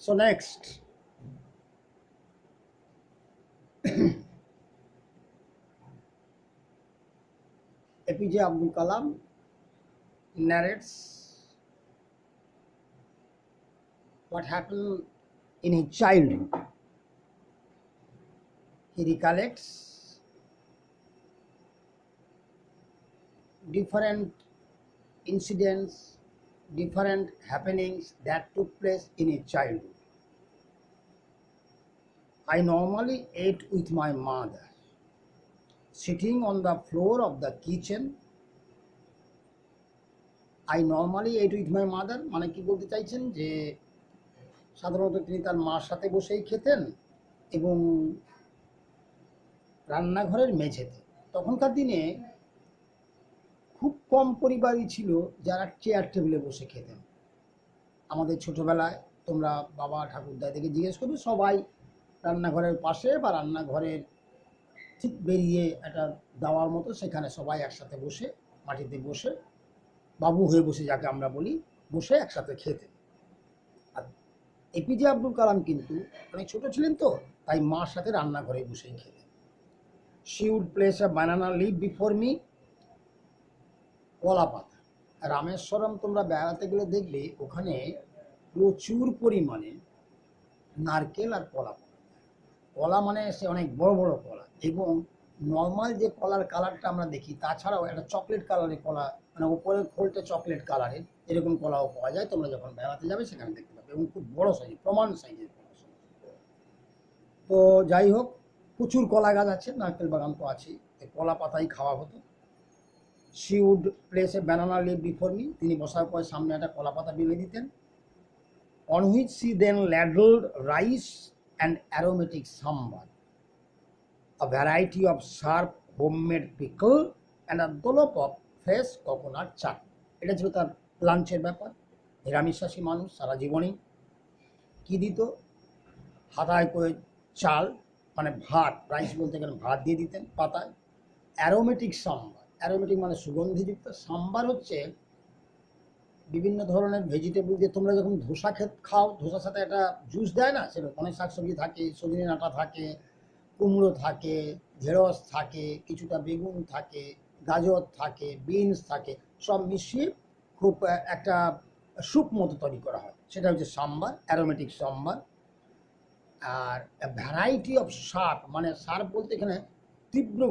So next, APJ Abdul Kalam narrates what happened in his childhood. He recollects different incidents, different happenings that took place in his childhood. I normally ate with my mother, sitting on the floor of the kitchen. I normally ate with my mother মানে কি বলতে চাইছেন যে সাধারণত তিনি তার মার সাথে বসেই খেতেন এবং রান্নাঘরের মেঝেতে। তখনকার দিনে খুব কম পরিবারই ছিল যারা চেয়ার টেবিলে বসে খেতেন। আমাদের ছোটবেলায় তোমরা বাবা ঠাকুরদা থেকে জিজ্ঞেস করবে, সবাই রান্নাঘরের পাশে বা রান্নাঘরের ঠিক বেরিয়ে একটা দাওয়ার মতো, সেখানে সবাই একসাথে বসে মাটিতে বসে বাবু হয়ে বসে যাকে আমরা বলি, বসে একসাথে খেতেন। আর এপিজে আব্দুল কালাম কিন্তু অনেক ছোট ছিলেন, তো তাই মার সাথে রান্নাঘরে বসেই খেতেন। She would place a banana leaf before me, কলা পাতা। রামেশ্বরম তোমরা বেড়াতে গেলে দেখবে ওখানে প্রচুর পরিমাণে নারকেল আর কলা পাতা। কলা মানে সে অনেক বড় বড় কলা, এবং নর্মাল যে কলার কালারটা আমরা দেখি তাছাড়াও একটা চকলেট কালারের কলা, মানে উপরের খোলটা চকলেট কালারের, এরকম কলাও পাওয়া যায়। তোমরা যখন বেড়াতে যাবে সেখানে দেখতে পাবে, এবং খুব বড় সাইজ, প্রমাণ সাইজের কলা। তো যাই হোক, প্রচুর কলা গাছ আছে, নারকেল বাগান তো আছেই, কলা পাতাই খাওয়া হতো। She would place a banana leaf before me, তিনি বসার পর সামনে একটা কলা পাতা বেলে দিতেন। On which she then ladled rice and aromatic sambar, a variety of sharp homemade pickle and a dollop of fresh coconut chutney. এটা ছিল তার লাঞ্চের ব্যাপার। নিরামিষাশী মানুষ, সারা জীবনেই কী দিত, হাতায় করে চাল মানে ভাত, রাইস বলতে গেলে ভাত দিয়ে দিতেন পাতায়। অ্যারোমেটিক সাম্বার, অ্যারোমেটিক মানে সুগন্ধিযুক্ত, সাম্বার হচ্ছে বিভিন্ন ধরনের ভেজিটেবল দিয়ে তোমরা যখন ধোসা খাও, ধোসার সাথে একটা জুস দেয় না, সেরকম অনেক শাকসবজি থাকে, সজনে ডাঁটা থাকে, কুমড়ো থাকে, ঢেঁড়স থাকে, কিছুটা বেগুন থাকে, গাজর থাকে, বিনস থাকে, সব মিশিয়ে খুব একটা স্যুপ মতো তৈরি করা হয়, সেটা হচ্ছে সাম্বার, অ্যারোমেটিক সাম্বার। আর ভ্যারাইটি অফ শার্প, মানে শার্প বলতে এখানে তীব্র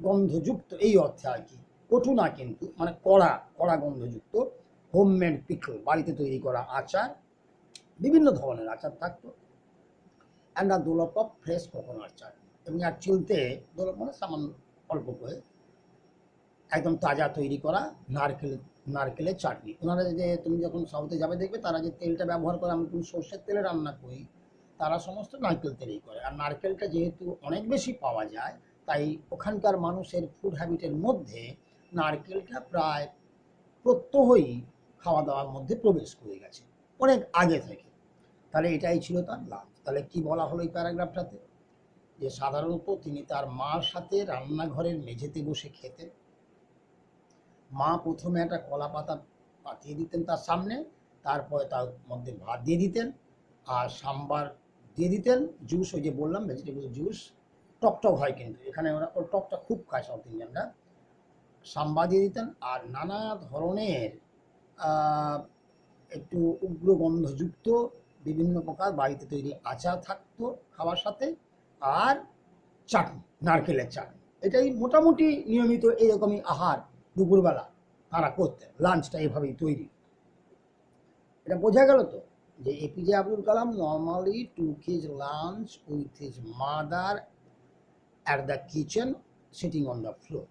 গন্ধযুক্ত এই অর্থে আর কি, কটু না কিন্তু, মানে কড়া কড়া গন্ধযুক্ত। হোমমেড পিকল, বাড়িতে তৈরি করা আচার, বিভিন্ন ধরনের আচার থাকতো। And a dollop of fresh coconut chutney, এবং এক চলতে দোলপ মানে সামান্য অল্প করে একদম তাজা তৈরি করা নারকেলের চাটনি। ওনারা যে, তুমি যখন সাউথে যাবে দেখবে তারা যে তেলটা ব্যবহার করে, আমরা কিন্তু সর্ষের তেলে রান্না করি, তারা সমস্ত নারকেল তেলেই করে। আর নারকেলটা যেহেতু অনেক বেশি পাওয়া যায়, তাই ওখানকার মানুষের ফুড হ্যাবিটের মধ্যে নারকেলটা প্রায় প্রত্যহই খাওয়া দাওয়ার মধ্যে প্রবেশ করে গেছে অনেক আগে থেকে। তাহলে এটাই ছিল তার লাভ। তাহলে কি বলা হলো এই প্যারাগ্রাফটাতে, যে সাধারণত তিনি তার মার সাথে রান্নাঘরের মেঝেতে বসে খেতেন। মা প্রথমে একটা কলা পাতা পাতিয়ে দিতেন তার সামনে, তারপরে তার মধ্যে ভাত দিয়ে দিতেন আর সাম্বার দিয়ে দিতেন, জুস, ওই যে বললাম ভেজিটেবল জুস, টকটক হয় কিন্তু এখানে ওর টকটা খুব খায় সাউথ ইন্ডিয়ানরা। সাম্বার দিয়ে দিতেন, আর নানা ধরনের একটু উগ্র গন্ধযুক্ত বিভিন্ন প্রকার বাড়িতে তৈরি আচার থাকতো খাওয়ার সাথে, আর চাটনি, নারকেলের চাটনি। এটাই মোটামুটি নিয়মিত এইরকমই আহার দুপুরবেলা তারা করতেন, লাঞ্চটা এভাবেই তৈরি। এটা বোঝা গেল তো, যে APJ Abdul Kalam normally took his lunch with his mother at the kitchen sitting on the floor.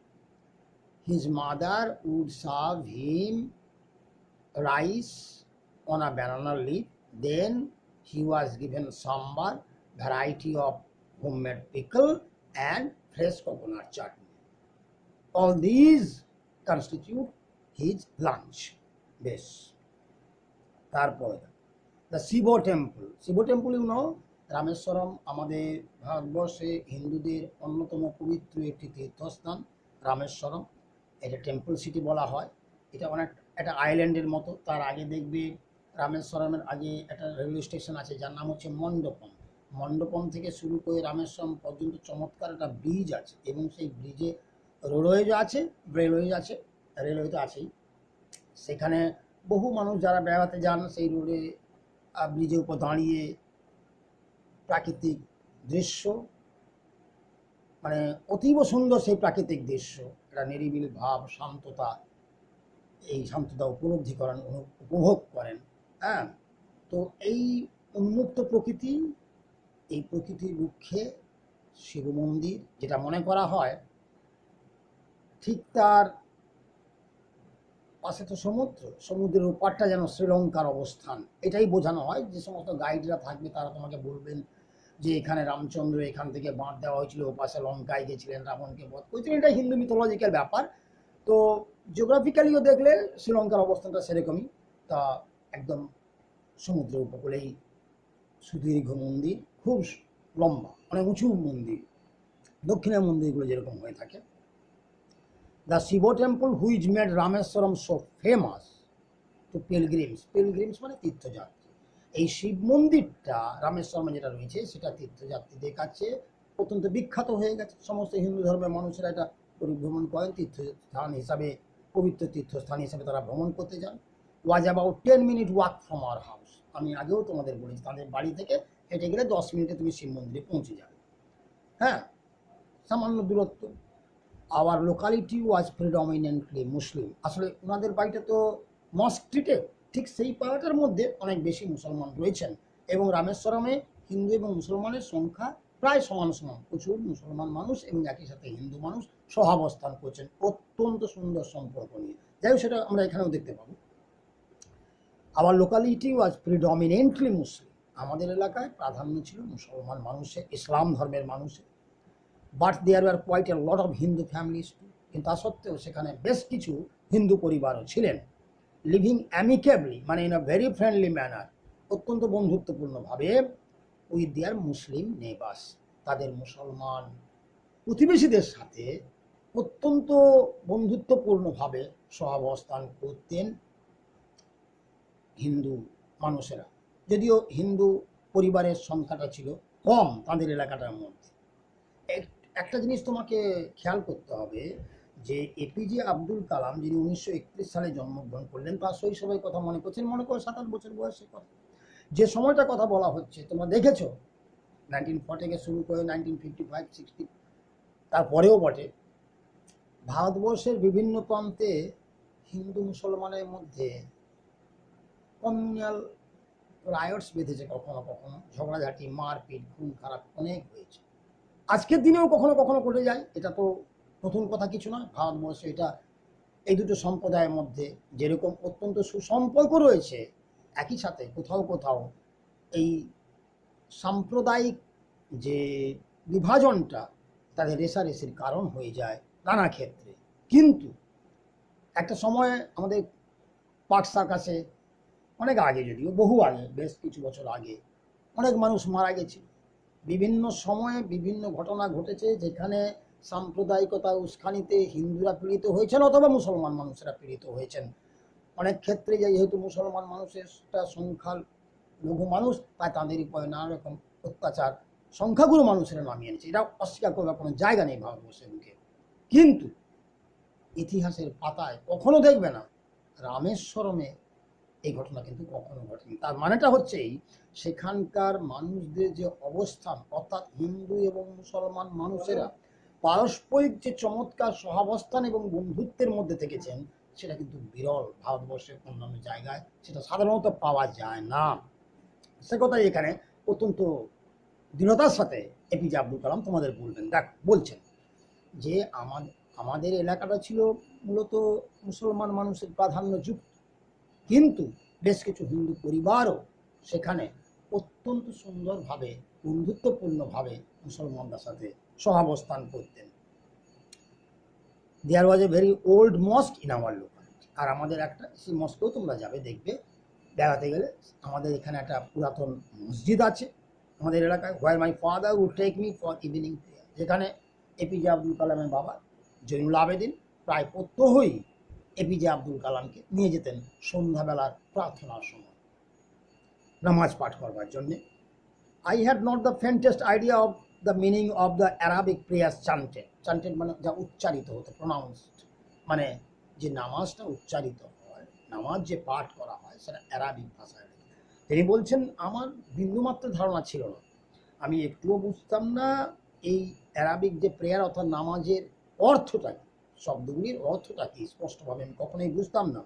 His mother would serve him rice on a banana leaf. Then he was given sambar, variety of homemade pickle, and fresh coconut chutney. All these constitute his lunch. বেশ, তারপরে the Shiva temple. Shiva temple Rameswaram আমাদের ভারতবর্ষে হিন্দুদের অন্যতম পবিত্র একটি তীর্থস্থান। রামেশ্বরম, এটা টেম্পল সিটি বলা হয়। এটা অনেক একটা আইল্যান্ডের মতো। তার আগে দেখবে রামেশ্বরমের আগে একটা রেলওয়ে স্টেশন আছে যার নাম হচ্ছে মণ্ডপম। মণ্ডপম থেকে শুরু করে রামেশ্বরম পর্যন্ত চমৎকার একটা ব্রিজ আছে, এবং সেই ব্রিজে রোডওয়েজ আছে, রেলওয়েজ আছে, রেলওয়ে তো আছেই। সেখানে বহু মানুষ যারা বেড়াতে যান সেই রোডে ব্রিজের উপর দাঁড়িয়ে প্রাকৃতিক দৃশ্য, মানে অতীব সুন্দর সেই প্রাকৃতিক দৃশ্য, একটা নিরিবিলি ভাব, শান্ততা, এই শান্ততা উপলব্ধি করেন, উপভোগ করেন। হ্যাঁ, তো এই উন্মুক্ত প্রকৃতি, এই প্রকৃতির রুক্ষে শিব মন্দির, যেটা মনে করা হয় ঠিক তার পাশে তো সমুদ্র, সমুদ্রের ওপারটা যেন শ্রীলঙ্কার অবস্থান, এটাই বোঝানো হয়। যে সমস্ত গাইডরা থাকবে তারা তোমাকে বলবেন যে এখানে রামচন্দ্র এখান থেকে বাঁধ দেওয়া হয়েছিল, ওপাশে লঙ্কায় গেছিলেন, রাবণকে বধ করেছিলেন, এটা হিন্দু মিথোলজিক্যাল ব্যাপার। তো জিওগ্রাফিক্যালিও দেখলে শ্রীলঙ্কার অবস্থানটা সেরকমই। তা একদম সমুদ্রের উপকূলেই সুদীর্ঘ মন্দির, খুব লম্বা, অনেক উঁচু মন্দির, দক্ষিণের মন্দিরগুলো যেরকম হয়ে থাকে। The Shiva temple which made Rameswaram so famous to pilgrims, pilgrims মানে তীর্থযাত্রী। এই শিব মন্দিরটা রামেশ্বরমে যেটা রয়েছে সেটা তীর্থযাত্রীদের কাছে অত্যন্ত বিখ্যাত হয়ে গেছে। সমস্ত হিন্দু ধর্মের মানুষেরা এটা পরিভ্রমণ করেন, তীর্থস্থান হিসাবে, পবিত্র তীর্থস্থান হিসাবে তারা ভ্রমণ করতে যান। Was about 10 minute walk from our house, আমি আগেও তোমাদের বলেছি তাদের বাড়ি থেকে হেঁটে গেলে 10 মিনিটে তুমি শিব মন্দিরে পৌঁছে যাবে। হ্যাঁ, সামান্য দূরত্ব। আওয়ার লোকালিটি ওয়াজ প্রিডমিনেন্টলি মুসলিম, আসলে ওনাদের বাড়িটা তো মস্ক স্ট্রিটে, ঠিক সেই পাড়াটার মধ্যে অনেক বেশি মুসলমান রয়েছেন, এবং রামেশ্বরমে হিন্দু এবং মুসলমানের সংখ্যা প্রায় সমান সমান, প্রচুর মুসলমান মানুষ এবং একই সাথে হিন্দু মানুষ সহাবস্থান করছেন অত্যন্ত সুন্দর সম্পর্ক নিয়ে। যাই হোক, সেটা আমরা এখানেও দেখতে পাবো। Our locality was predominantly Muslim, আমাদের এলাকায় প্রাধান্য ছিল মুসলমান মানুষের, ইসলাম ধর্মের মানুষের। But there are quite a lot of Hindu families too, কিন্তু তা সত্ত্বেও সেখানে বেশ কিছু হিন্দু পরিবারও ছিলেন। লিভিং অ্যামিকেবলি, মানে in a very friendly manner, অত্যন্ত বন্ধুত্বপূর্ণভাবে, উইথ দেয়ার মুসলিম নেবাস, তাদের মুসলমান প্রতিবেশীদের সাথে অত্যন্ত বন্ধুত্বপূর্ণভাবে সহাবস্থান করতেন হিন্দু মানুষেরা। যদিও হিন্দু পরিবারের সংখ্যাটা ছিল কম তাদের এলাকাটার মধ্যে। একটা জিনিস তোমাকে খেয়াল করতে হবে যে এপিজে আব্দুল কালাম, যিনি 1931 সালে জন্মগ্রহণ করলেন, তার শৈশবের কথা মনে করছেন, মনে করো 7-8 বছর বয়সের কথা। যে সময়টা কথা বলা হচ্ছে তোমরা দেখেছো, 1940 থেকে শুরু করে 1955-60, তারপরেও বটে, ভারতবর্ষের বিভিন্ন প্রান্তে হিন্দু মুসলমানের মধ্যে কমিউনাল রায়টস বেঁধেছে, কখনো কখনো ঝগড়াঝাটি, মারপিট, খুন খারাপ অনেক হয়েছে। আজকের দিনেও কখনো কখনো ঘটে যায়, এটা তো নতুন কথা কিছু নয়। ভারতবর্ষে এটা এই দুটো সম্প্রদায়ের মধ্যে যেরকম অত্যন্ত সুসম্পর্ক রয়েছে, একই সাথে কোথাও কোথাও এই সাম্প্রদায়িক যে বিভাজনটা তাদের রেষারেষির কারণ হয়ে যায় নানা ক্ষেত্রে। কিন্তু একটা সময় আমাদের পার্ক সার্কাসে, অনেক আগে, যদিও বহু আগে, বেশ কিছু বছর আগে, অনেক মানুষ মারা গেছে। বিভিন্ন সময়ে বিভিন্ন ঘটনা ঘটেছে যেখানে সাম্প্রদায়িকতা উস্কানিতে হিন্দুরা পীড়িত হয়েছেন অথবা মুসলমান মানুষেরা পীড়িত হয়েছেন। অনেক ক্ষেত্রে যেহেতু মুসলমান মানুষের সংখ্যা লঘু মানুষ, তাই তাদের উপরে নানা রকম অত্যাচার সংখ্যাগুরু মানুষেরা নামিয়ে এনেছে, এটা অস্বীকার করবার কোনো জায়গা নেই ভারতবর্ষের মুখে। কিন্তু ইতিহাসের পাতায় কখনো দেখবে না রামেশ্বরমে এই ঘটনা কিন্তু কখনো ঘটেনি। তার মানেটা হচ্ছে এই, সেখানকার মানুষদের যে অবস্থান, অর্থাৎ হিন্দু এবং মুসলমান মানুষেরা পারস্পরিক যে চমৎকার সহাবস্থান এবং বন্ধুত্বের মধ্যে থেকেছেন, সেটা কিন্তু বিরল, ভারতবর্ষের অন্যান্য জায়গায় সেটা সাধারণত পাওয়া যায় না। সে কথাই এখানে অত্যন্ত দৃঢ়তার সাথে এপিজে আব্দুল কালাম তোমাদের বলবেন। দেখ, বলছেন যে আমাদের এলাকাটা ছিল মূলত মুসলমান মানুষের প্রাধান্যযুক্ত, কিন্তু বেশ কিছু হিন্দু পরিবারও সেখানে অত্যন্ত সুন্দরভাবে, বন্ধুত্বপূর্ণভাবে মুসলমানদের সাথে সহাবস্থান করতেন। There was a very old mosque in our locality, আর আমাদের একটা, সেই মস্কেও তোমরা যাবে, দেখবে বেড়াতে গেলে, আমাদের এখানে একটা পুরাতন মসজিদ আছে আমাদের এলাকায়, where my father would take me for evening prayer, যেখানে এপিজে আব্দুল কালামের বাবা জৈনুল আবেদিন প্রায় প্রত্যহই এপিজে আব্দুল কালামকে নিয়ে যেতেন সন্ধ্যাবেলার প্রার্থনার সময়। নামাজ পাঠ করবার জন্যে। I had not the faintest idea of the meaning of the Arabic prayers chanted. Chanted মানে যা উচ্চারিত হতো, pronounced মানে যে নামাজটা উচ্চারিত হয়, নামাজ যে পাঠ করা হয় সেটা অ্যারাবিক ভাষায়। তিনি বলছেন আমার বিন্দুমাত্র ধারণা ছিল না, আমি একটুও বুঝতাম না এই অ্যারাবিক যে প্রেয়ার অর্থাৎ নামাজের অর্থটা কি, শব্দগুলির অর্থটা কি স্পষ্টভাবে আমি কখনোই বুঝতাম না।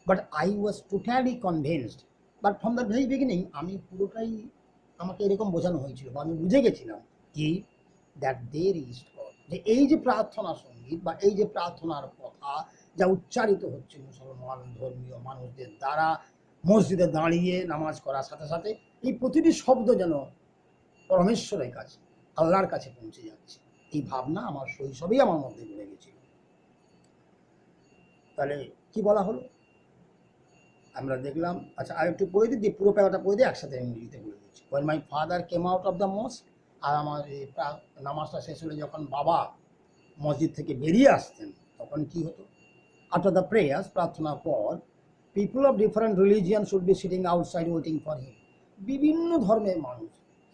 But I was totally convinced, but from the very beginning আমি পুরোটাই, আমাকে এরকম বোঝানো হয়েছিল বা আমি বুঝে গেছিলাম কি দ্যাট দেয়ার ইজ গড, যে এই যে প্রার্থনা সঙ্গীত বা এই যে প্রার্থনার কথা যা উচ্চারিত হচ্ছে মুসলমান ধর্মীয় মানুষদের দ্বারা মসজিদে দাঁড়িয়ে নামাজ করার সাথে সাথে, এই প্রতিটি শব্দ যেন পরমেশ্বরের কাছে, আল্লাহর কাছে পৌঁছে যাচ্ছে। এই ভাবনা আমার শৈশবেই আমার মধ্যে গড়ে গেছিল। তাহলে কি বলা হলো আমরা দেখলাম। আচ্ছা আর একটু পড়ে দিই, পুরো প্যারাটা পড়ে দিই, একসাথে ইংরেজিতে বলে দিচ্ছি। when my father came out of the mosque, আর আমার এই নামাজটা শেষ হলে যখন বাবা মসজিদ থেকে বেরিয়ে আসতেন তখন কি হতো, after the prayers প্রার্থনার পর people of different religions should be sitting outside waiting for him. বিভিন্ন ধর্মের মানুষ,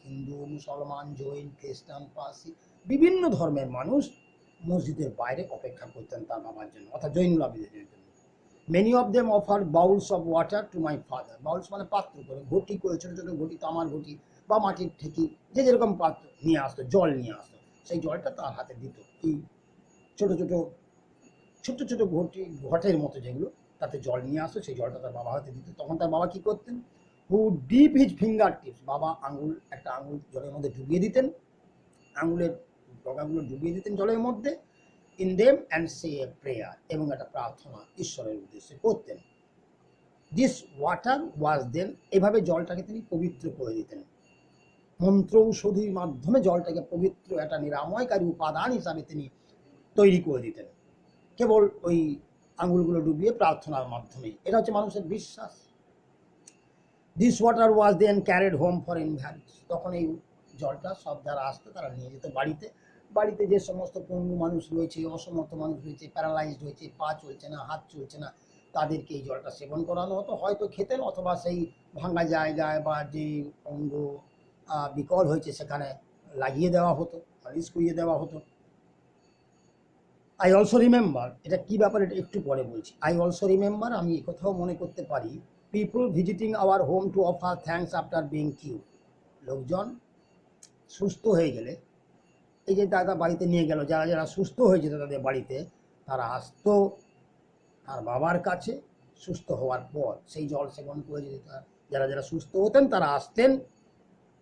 হিন্দু, মুসলমান, জৈন, খ্রিস্টান, পার্সি, বিভিন্ন ধর্মের মানুষ মসজিদের বাইরে অপেক্ষা করতেন তার বাবার জন্য, অর্থাৎ জৈনুল আবেদিনের জন্য। Many of them offered bowls of water to my father. Bowls মানে পাত্র করে, ঘটি করে, ছোটো ছোটো ঘটি, তামার ঘটি বা মাটির ঠেকি, যে যেরকম পাত্র নিয়ে আসতো, জল নিয়ে আসতো, সেই জলটা তার হাতে দিত। এই ছোটো ছোটো ছোট্ট ছোটো ঘটি, ঘটের মতো যেগুলো, তাতে জল নিয়ে আসতো, সেই জলটা তার বাবা হাতে দিত। তখন তার বাবা কী করতেন, হু ডিপ হিজ ফিঙ্গার টিপস, বাবা আঙুল, একটা আঙুল জলের মধ্যে ডুবিয়ে দিতেন, আঙুলের ডগাগুলো ডুবিয়ে দিতেন জলের মধ্যে, in them and say a prayer, এবং একটা প্রার্থনা ঈশ্বরের উদ্দেশ্যে করতেন। দিস ওয়াটার ওয়াজ দেন, এভাবে জলটাকে তিনি পবিত্র করে দিতেন, মন্ত্র ঔষধির মাধ্যমে জলটাকে পবিত্র একটা নিরাময়কারী উপাদান হিসাবে তিনি তৈরি করে দিতেন, কেবল ওই আঙুলগুলো ডুবিয়ে প্রার্থনার মাধ্যমেই। এটা হচ্ছে মানুষের বিশ্বাস। This water was then carried home for invalids, তখন এই জলটা সব যারা আসতো তারা নিয়ে যেত বাড়িতে। বাড়িতে যে সমস্ত পঙ্গু মানুষ রয়েছে, অসমর্থ মানুষ রয়েছে, প্যারালাইজড হয়েছে, পা চলছে না, হাত চলছে না, তাদেরকে এই জলটা সেবন করানো হতো, হয়তো খেতেন অথবা সেই ভাঙা জায়গায় বা যে অঙ্গ বিকল হয়েছে সেখানে লাগিয়ে দেওয়া হতো, মালিশ করিয়ে দেওয়া হতো। আই অলসো রিমেম্বার, এটা কী ব্যাপার এটা একটু পরে বলছি। আই অলসো রিমেম্বার, আমি এই কথাও মনে করতে পারি, people visiting our home to offer thanks after being cured, লোকজন সুস্থ হয়ে গেলে, এই যে দাদা বাড়িতে নিয়ে গেল, যারা যারা সুস্থ হয়ে যেত তাদের বাড়িতে, তারা আসতো তার বাবার কাছে সুস্থ হওয়ার পর সেই জল সেবন করে যেত। যারা যারা সুস্থ হতেন তারা আসতেন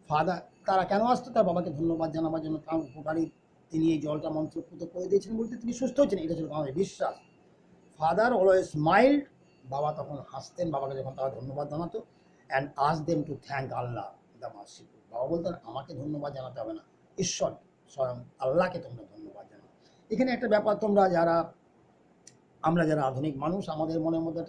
ফাদার, তারা কেন আসতো, তার বাবাকে ধন্যবাদ জানাবার জন্য, তার উপকারী তিনি এই জলটা মন্ত্রপুত করে দিয়েছেন বলতে তিনি সুস্থ হয়েছেন, এটা ছিল আমাদের বিশ্বাস। ফাদার অলওয়েজ স্মাইল্ড, বাবা তখন হাসতেন বাবাকে যখন তারা ধন্যবাদ জানাতো, and ask them to thank Allah the merciful, বাবা বলতেন আমাকে ধন্যবাদ জানাতে হবে না, ঈশ্বর স্বয়ং আল্লাহকে তোমরা ধন্যবাদ জানাও। এখানে একটা ব্যাপার, তোমরা যারা, আমরা যারা আধুনিক মানুষ, আমাদের মনের মধ্যে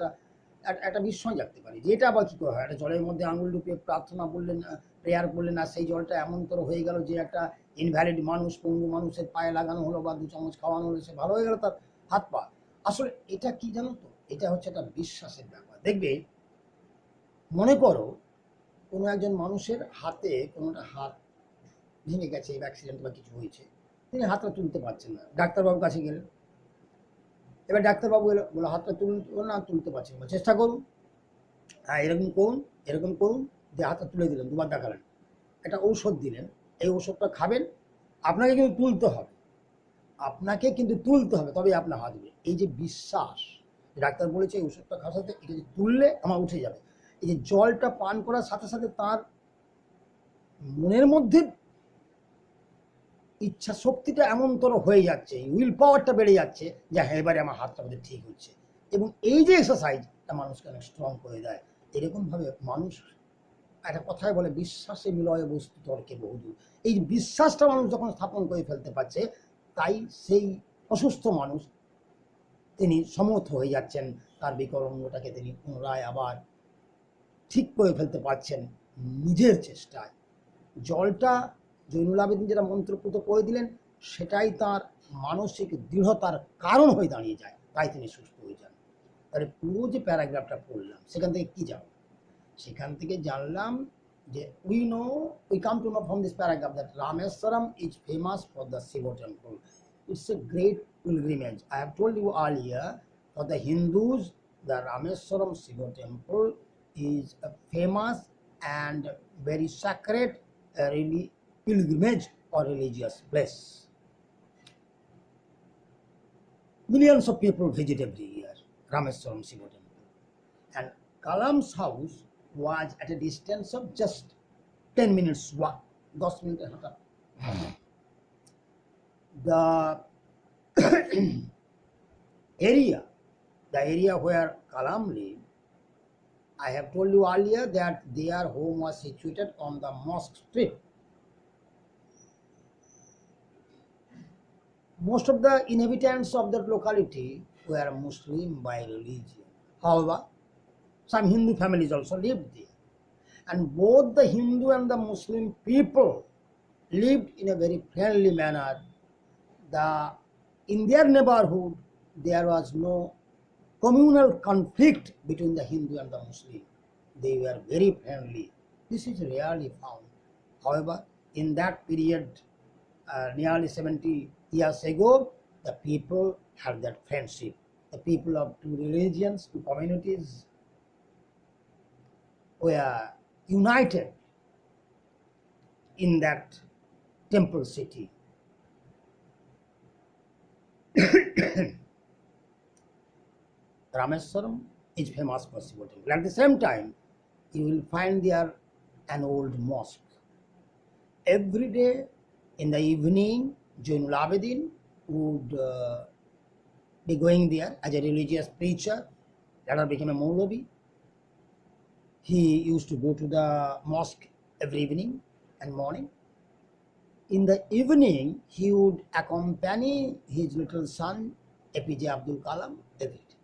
একটা বিস্ময় জাগতে পারি যে এটা আবার কী করে হয়, একটা জলের মধ্যে আঙুল ডুবিয়ে প্রার্থনা বললেন, প্রেয়ার করলেন, আর সেই জলটা এমন করে হয়ে গেল যে একটা ইনভ্যালিড মানুষ, পঙ্গু মানুষের পায়ে লাগানো হলো বা 2 চামচ খাওয়ানো হলো, সে ভালো হয়ে গেল তার হাত পা। আসলে এটা কি জানো তো, এটা হচ্ছে একটা বিশ্বাসের ব্যাপার। দেখবে, মনে করো কোনো একজন মানুষের হাতে কোনোটা হাত ভেঙে গেছে, অ্যাক্সিডেন্ট বা কিছু হয়েছে, তিনি হাতটা তুলতে পারছেন না, ডাক্তারবাবুর কাছে গেলেন, এবার ডাক্তারবাবু বলে হাতটা তুলুন না, তুলতে পারছেন না, চেষ্টা করুন, হ্যাঁ এরকম করুন, এরকম করুন, দিয়ে হাতটা তুলে দিলেন, 2বার দেখালেন, একটা ঔষধ দিলেন, এই ওষুধটা খাবেন, আপনাকে কিন্তু তুলতে হবে, আপনাকে কিন্তু তুলতে হবে, তবেই আপনার হাত হবে। এই যে বিশ্বাস, ডাক্তার বলেছে এই ওষুধটা খাওয়ার সাথে এটা যে তুললে আমার উঠে যাবে, এই যে জলটা পান করার সাথে সাথে তার মনের মধ্যে ইচ্ছা শক্তিটা এমনতর হয়ে যাচ্ছে, উইল পাওয়ারটা বেড়ে যাচ্ছে যে হ্যাঁ এবারে আমার হাতটা বোধহয় ঠিক হচ্ছে। এবং এই যে এক্সারসাইজটা মানুষকে অনেক স্ট্রং করে দেয়। এরকমভাবে মানুষ, একটা কথায় বলে বিশ্বাসে মিলয় বস্তু তর্কে বহুদূর, এই বিশ্বাসটা মানুষ যখন স্থাপন করে ফেলতে পারছে, তাই সেই অসুস্থ মানুষ তিনি সমর্থ হয়ে যাচ্ছেন, তার বিকল অঙ্গটাকে তিনি পুনরায় আবার ঠিক করে ফেলতে পারছেন নিজের চেষ্টায়। জলটা জৈনুল আবেদিন যেটা মন্ত্রপুত করে দিলেন, সেটাই তার মানসিক দৃঢ়তার কারণ হয়ে দাঁড়িয়ে যায়, তাই তিনি সুস্থ হয়ে যান। তাহলে পুরো যে প্যারাগ্রাফটা পড়লাম সেখান থেকে কী যাও, সেখান থেকে জানলাম যে we come to know from this paragraph that Rameswaram is famous for the Shiva temple. It's a great pilgrimage. I have told you earlier, for the Hindus, the Rameswaram Shiva temple is a famous and very sacred pilgrimage or religious place. Millions of people visit every year Rameswaram Shiva temple, and Kalam's house was at a distance of just 10 minutes walk. 10 minutes হাঁটা। The area where Kalam lived, I have told you earlier that their home was situated on the Mosque Street. Most of the inhabitants of that locality were Muslim by religion. However, some Hindu families also lived there. And both the Hindu and the Muslim people lived in a very friendly manner. In their neighborhood, there was no communal conflict between the Hindu and the Muslim. They were very friendly. This is rarely found. However, in that period, nearly 70 years ago, the people had that friendship. The people of two religions, two communities were united in that temple city. Rameswaram is famous for Shiva temple. At the same time, you will find there an old mosque. Every day in the evening, Jainul Abidin would be going there as a religious preacher. Later became a Maulavi. He used to go to the mosque every evening and morning. In the evening, he would accompany his little son, APJ Abdul Kalam, every day.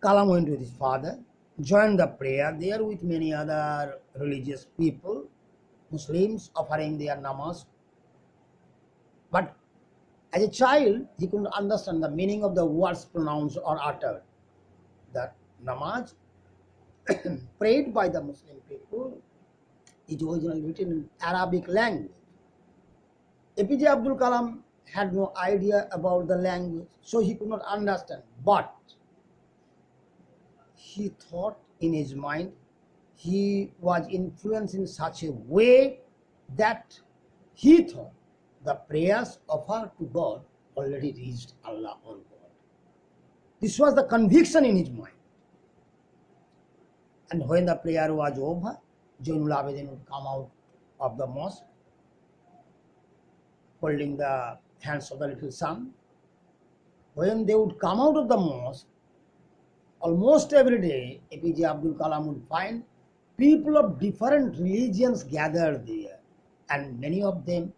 Kalam went with his father, joined the prayer there with many other religious people, Muslims offering their namaz. But as a child, he couldn't understand the meaning of the words pronounced or uttered. That namaz prayed by the Muslim people is originally written in Arabic language. APJ Abdul Kalam had no idea about the language, so he could not understand. But he thought in his mind, he was influenced in such a way that he thought the prayers offered to God already reached Allah or God. This was the conviction in his mind. And when the prayer was over, Jainul Abidin would come out of the mosque, holding the hands of the little son. When they would come out of the mosque, almost every day, APJ Abdul Kalam would find people of different religions gathered there. And many of them,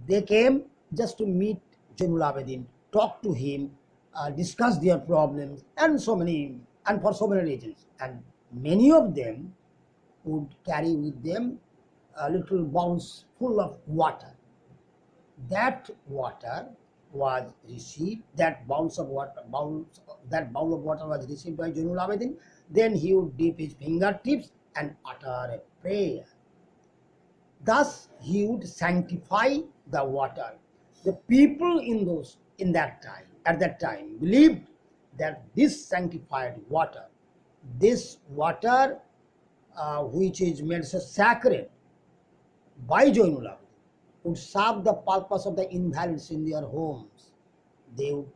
they came just to meet Jainul Abidin, talk to him, discuss their problems, and for so many reasons. And many of them would carry with them little bowls full of water. That water was received, that bowl of water was received by Jainul Abidin. Then he would dip his fingertips and utter a prayer. Thus, he would sanctify the water. The people at that time believed that this sanctified water, which is made so sacred by Jainul Abidin, would serve the purpose of the invalids in their homes. They would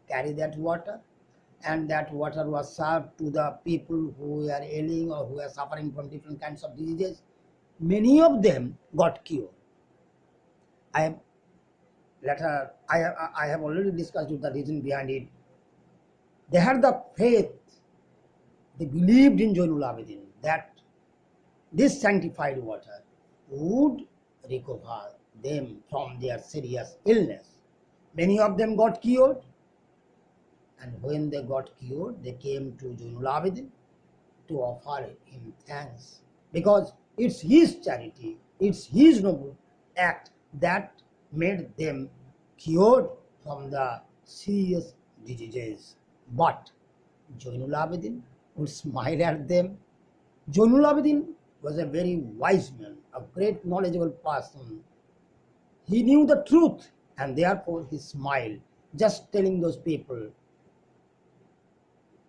carry that water, and that water was served to the people who were ailing or who were suffering from different kinds of diseases. Many of them got cured. I have already discussed the reason behind it. They had the faith, they believed in Jainul Abidin that this sanctified water would recover them from their serious illness. Many of them got cured, and when they got cured, they came to Jainul Abidin to offer him thanks, because it's his charity, it's his noble act that made them cured from the serious diseases. But Jainul Abidin would smile at them Zainul Abidin was a very wise man, a great knowledgeable person. He knew the truth and therefore he smiled, just telling those people,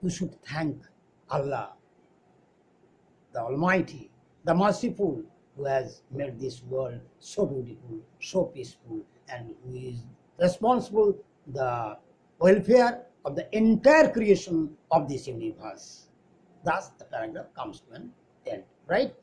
you should thank Allah, the Almighty, the Merciful, who has made this world so beautiful, so peaceful, and who is responsible the welfare of the entire creation of this universe. Thus, the paragraph comes to an end, right?